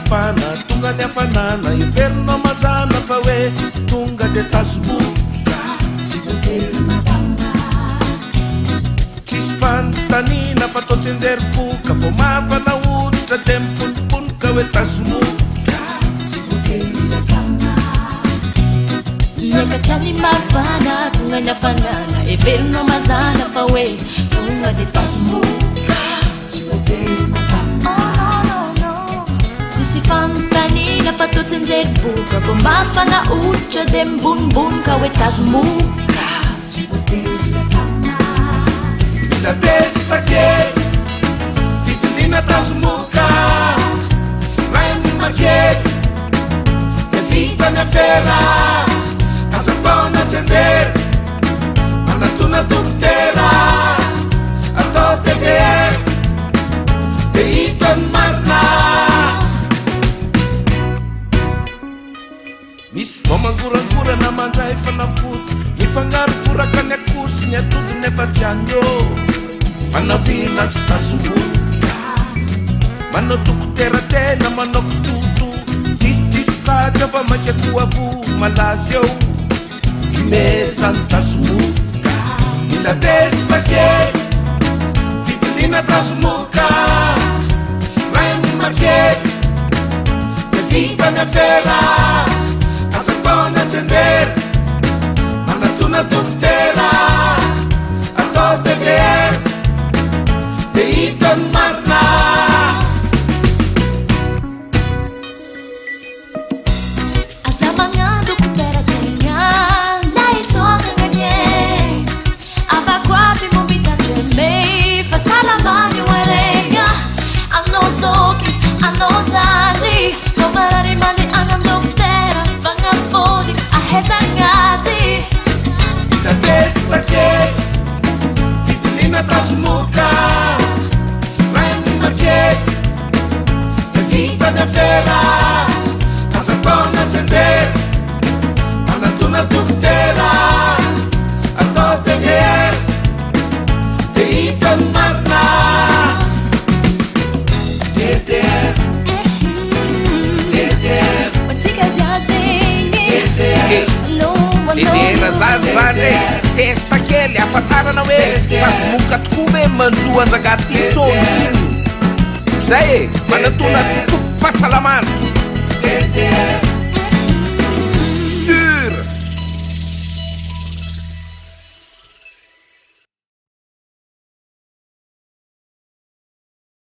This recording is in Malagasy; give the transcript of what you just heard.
mapana tonga ny hafanana iverina mazana fa hoe tonga de tazoboka tsisy fantanina fa tao tsenjeriboka vo mavana hoditra de miponiponika hoe tazomoka nakatrany mapana tonga ny hafanana iverina mazana fa hoe tonga de tazomoka fantanina fa tao tsenjeriboka vo mafana hoditra de mibonibonika hoe tazomoka mila testa kely fitiliana tazomoka ray amina kely de vitany afera aza taona tsenjery anatona dokotera atao TDR de hitany marina misy vao mangorangorana mandray fanafody mifangaro foraka ny akosi ny atodiny efa tianyo fanavina sy tazomoka manao dokotera tena manao kototo disikaja fa maikakoavo malazy eo imezany tazomoka mila testa kely fitiliana tazomoka ray amina kely de vitany afera azakona tsenjery anatona dokotera atao TDR de hitany marina aza magnano dokotera tegna la itokaganye afako aby mombitamemey fa salamany oaregna anao zoky anao zandry no marary mande anan dokotera fanafody ahezagnazy mila testa kely fitiliana tazomoka ray amina kely de vitany afera aza taona tsenjery anatona dokotera atao TDR de hitany marina TDR idena zany zany testa kely afantarana hoe tazomoka tokoa hoe mandroa andragaty soniny zay e manatona tompo-pahasalamana